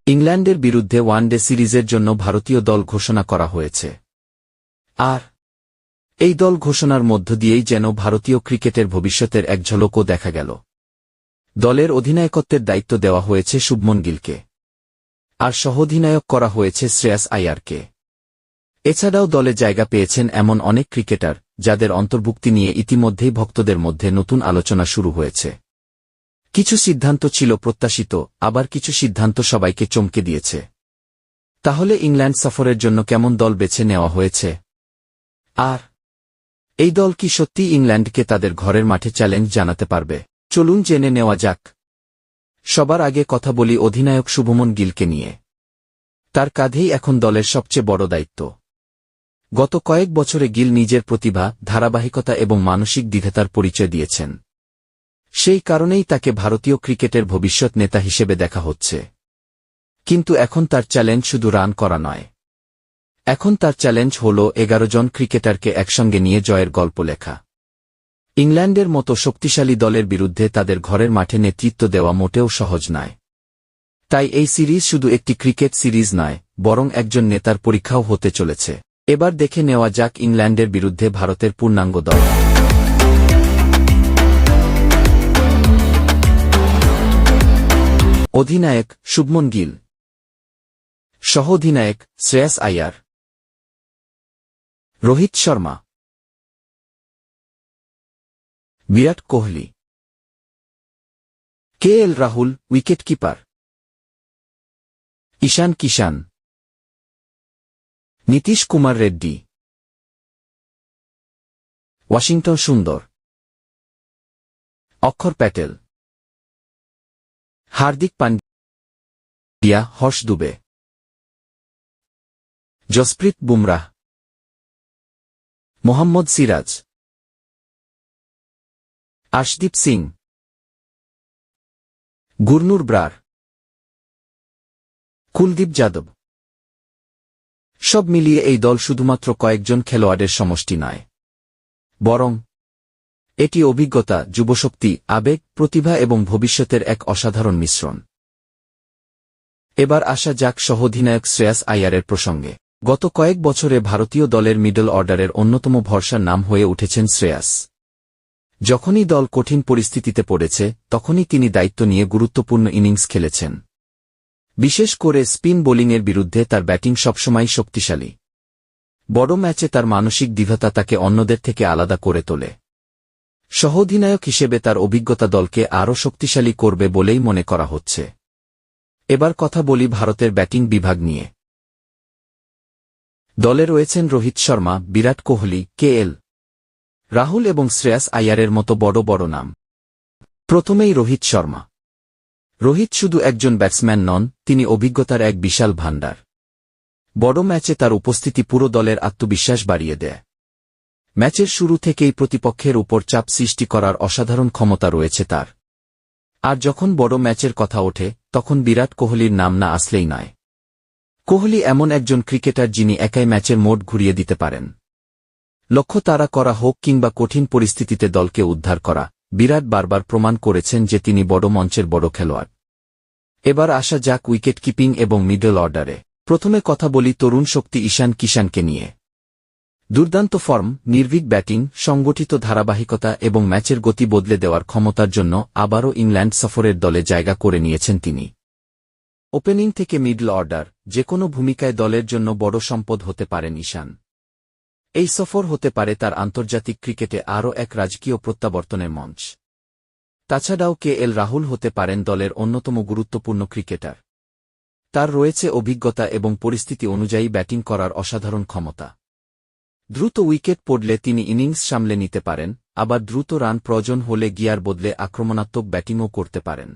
ইংল্যান্ডের বিরুদ্ধে ওয়ানডে সিরিজের জন্য ভারতীয় দল ঘোষণা করা হয়েছে। আর এই দল ঘোষণার মধ্য দিয়েই যেন ভারতীয় ক্রিকেটের ভবিষ্যতের এক ঝলকও দেখা গেল। দলের অধিনায়কত্বের দায়িত্ব দেওয়া হয়েছে শুভমন গিলকে, আর সহ-অধিনায়ক করা হয়েছে শ্রেয়াস আইয়ারকে। এছাড়াও দলে জায়গা পেয়েছেন এমন অনেক ক্রিকেটার যাদের অন্তর্ভুক্তি নিয়ে ইতিমধ্যেই ভক্তদের মধ্যে নতুন আলোচনা শুরু হয়েছে। কিছু সিদ্ধান্ত ছিল প্রত্যাশিত, আবার কিছু সিদ্ধান্ত সবাইকে চমকে দিয়েছে। তাহলে ইংল্যান্ড সফরের জন্য কেমন দল বেছে নেওয়া হয়েছে? আর এই দল কি সত্যি ইংল্যান্ডকে তাদের ঘরের মাঠে চ্যালেঞ্জ জানাতে পারবে? চলুন জেনে নেওয়া যাক। সবার আগে কথা বলি অধিনায়ক শুভমন গিলকে নিয়ে। তার কাঁধেই এখন দলের সবচেয়ে বড় দায়িত্ব। গত কয়েক বছরে গিল নিজের প্রতিভা, ধারাবাহিকতা এবং মানসিক দৃঢ়তার পরিচয় দিয়েছেন। সেই কারণেই তাকে ভারতীয় ক্রিকেটের ভবিষ্যৎ নেতা হিসেবে দেখা হচ্ছে। কিন্তু এখন তার চ্যালেঞ্জ শুধু রান করা নয়। এখন তার চ্যালেঞ্জ হল 11 জন ক্রিকেটারকে একসঙ্গে নিয়ে জয়ের গল্প লেখা। ইংল্যান্ডের মতো শক্তিশালী দলের বিরুদ্ধে তাদের ঘরের মাঠে নেতৃত্ব দেওয়া মোটেও সহজ নয়। তাই এই সিরিজ শুধু একটি ক্রিকেট সিরিজ নয়, বরং একজন নেতার পরীক্ষাও হতে চলেছে। এবার দেখে নেওয়া যাক ইংল্যান্ডের বিরুদ্ধে ভারতের পূর্ণাঙ্গ দল। অধিনায়ক শুভমন গিল, সহ-অধিনায়ক শ্রেয়াস আইয়ার, রোহিত শর্মা, বিরাট কোহলি, কেএল রাহুল উইকেটকিপার, ঈশান কিষান, নীতিশ কুমার রেড্ডি, ওয়াশিংটন সুন্দর, অক্ষর প্যাটেল, হার্দিক পান্ডিয়া, হর্ষ দুবে, জসপ্রীত বুমরাহ, মোহাম্মদ সিরাজ, আশদীপ সিং, গুরনুর ব্রার, কুলদীপ যাদব। সব মিলিয়ে এই দল শুধুমাত্র কয়েকজন খেলোয়াড়ের সমষ্টি নয়, বরং এটি অভিজ্ঞতা, যুবশক্তি, আবেগ, প্রতিভা এবং ভবিষ্যতের এক অসাধারণ মিশ্রণ। এবার আসা যাক সহ-অধিনায়ক শ্রেয়াস আইয়ারের প্রসঙ্গে। গত কয়েক বছরে ভারতীয় দলের মিডল অর্ডারের অন্যতম ভরসার নাম হয়ে উঠেছেন শ্রেয়াস। যখনই দল কঠিন পরিস্থিতিতে পড়েছে, তখনই তিনি দায়িত্ব নিয়ে গুরুত্বপূর্ণ ইনিংস খেলেছেন। বিশেষ করে স্পিন বোলিংয়ের বিরুদ্ধে তার ব্যাটিং সবসময়ই শক্তিশালী। বড় ম্যাচে তার মানসিক দৃঢ়তা তাকে অন্যদের থেকে আলাদা করে তোলে। সহ-অধিনায়ক হিসেবে তার অভিজ্ঞতা দলকে আরও শক্তিশালী করবে বলেই মনে করা হচ্ছে। এবার কথা বলি ভারতের ব্যাটিং বিভাগ নিয়ে। দলে রয়েছেন রোহিত শর্মা, বিরাট কোহলি, কেএল রাহুল এবং শ্রেয়াস আইয়ারের মতো বড় বড় নাম। প্রথমেই রোহিত শর্মা। রোহিত শুধু একজন ব্যাটসম্যান নন, তিনি অভিজ্ঞতার এক বিশাল ভাণ্ডার। বড় ম্যাচে তার উপস্থিতি পুরো দলের আত্মবিশ্বাস বাড়িয়ে দেয়। ম্যাচের শুরু থেকেই প্রতিপক্ষের উপর চাপ সৃষ্টি করার অসাধারণ ক্ষমতা রয়েছে তার। আর যখন বড় ম্যাচের কথা ওঠে, তখন বিরাট কোহলির নাম না আসলেই নয়। কোহলি এমন একজন ক্রিকেটার যিনি একাই ম্যাচের মোড় ঘুরিয়ে দিতে পারেন। লক্ষ্য তাড়া করা হোক কিংবা কঠিন পরিস্থিতিতে দলকে উদ্ধার করা, বিরাট বারবার প্রমাণ করেছেন যে তিনি বড় মঞ্চের বড় খেলোয়াড়। এবার আসা যাক উইকেট কিপিং এবং মিডল অর্ডারে। প্রথমে কথা বলি তরুণ শক্তি ঈশান কিষানকে নিয়ে। দুর্দান্ত ফর্ম, নির্ভীক ব্যাটিং, সংগঠিত ধারাবাহিকতা এবং ম্যাচের গতি বদলে দেওয়ার ক্ষমতার জন্য আবারও ইংল্যান্ড সফরের দলে জায়গা করে নিয়েছেন তিনি। ওপেনিং থেকে মিডল অর্ডার, যেকোনো ভূমিকায় দলের জন্য বড় সম্পদ হতে পারেন ঈশান। এই সফর হতে পারে তার আন্তর্জাতিক ক্রিকেটে আরও এক রাজকীয় প্রত্যাবর্তনের মঞ্চ। তাছাড়াও কেএল রাহুল হতে পারেন দলের অন্যতম গুরুত্বপূর্ণ ক্রিকেটার। তার রয়েছে অভিজ্ঞতা এবং পরিস্থিতি অনুযায়ী ব্যাটিং করার অসাধারণ ক্ষমতা। দ্রুত উইকেট পড়লে তিনি ইনিংস সামলে নিতে পারেন, আবার দ্রুত রান প্রয়োজন হলে গিয়ার বদলে আক্রমণাত্মক ব্যাটিংও করতে পারেন।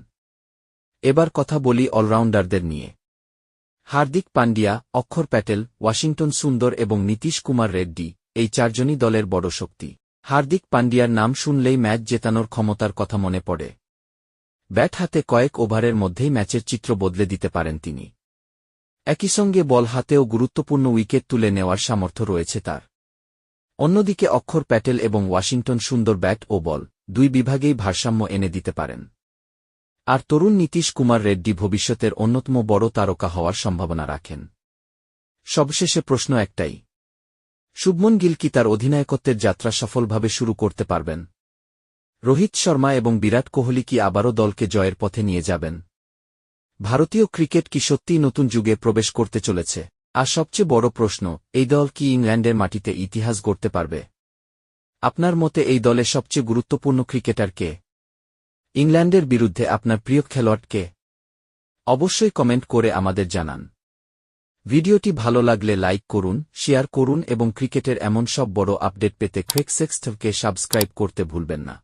এবার কথা বলি অলরাউন্ডারদের নিয়ে। হার্দিক পান্ডিয়া, অক্ষর প্যাটেল, ওয়াশিংটন সুন্দর এবং নীতিশ কুমার রেড্ডি, এই চারজনই দলের বড় শক্তি। হার্দিক পান্ডিয়ার নাম শুনলেই ম্যাচ জেতানোর ক্ষমতার কথা মনে পড়ে। ব্যাট হাতে কয়েক ওভারের মধ্যেই ম্যাচের চিত্র বদলে দিতে পারেন তিনি। একই সঙ্গে বল হাতেও গুরুত্বপূর্ণ উইকেট তুলে নেওয়ার সামর্থ্য রয়েছে তার। অন্যদিকে অক্ষর প্যাটেল এবং ওয়াশিংটন সুন্দর ব্যাট ও বল, দুই বিভাগেই ভারসাম্য এনে দিতে পারেন। আর তরুণ নীতিশ কুমার রেড্ডি ভবিষ্যতের অন্যতম বড় তারকা হওয়ার সম্ভাবনা রাখেন। সবশেষে প্রশ্ন একটাই, শুভমন গিল কি তার অধিনায়কত্বের যাত্রা সফলভাবে শুরু করতে পারবেন? রোহিত শর্মা এবং বিরাট কোহলি কি আবারও দলকে জয়ের পথে নিয়ে যাবেন? ভারতীয় ক্রিকেট কি সত্যিই নতুন যুগে প্রবেশ করতে চলেছে? আর সবচেয়ে বড় প্রশ্ন, এই দল কি ইংল্যান্ডের মাটিতে ইতিহাস গড়তে পারবে? আপনার মতে এই দলে সবচেয়ে গুরুত্বপূর্ণ ক্রিকেটার কে? ইংল্যান্ডের বিরুদ্ধে আপনার প্রিয় খেলোয়াড় কে? অবশ্যই কমেন্ট করে আমাদের জানান। ভিডিওটি ভালো লাগলে লাইক করুন, শেয়ার করুন এবং ক্রিকেটের এমন সব বড় আপডেট পেতে ক্রিক 6কে সাবস্ক্রাইব করতে ভুলবেন না।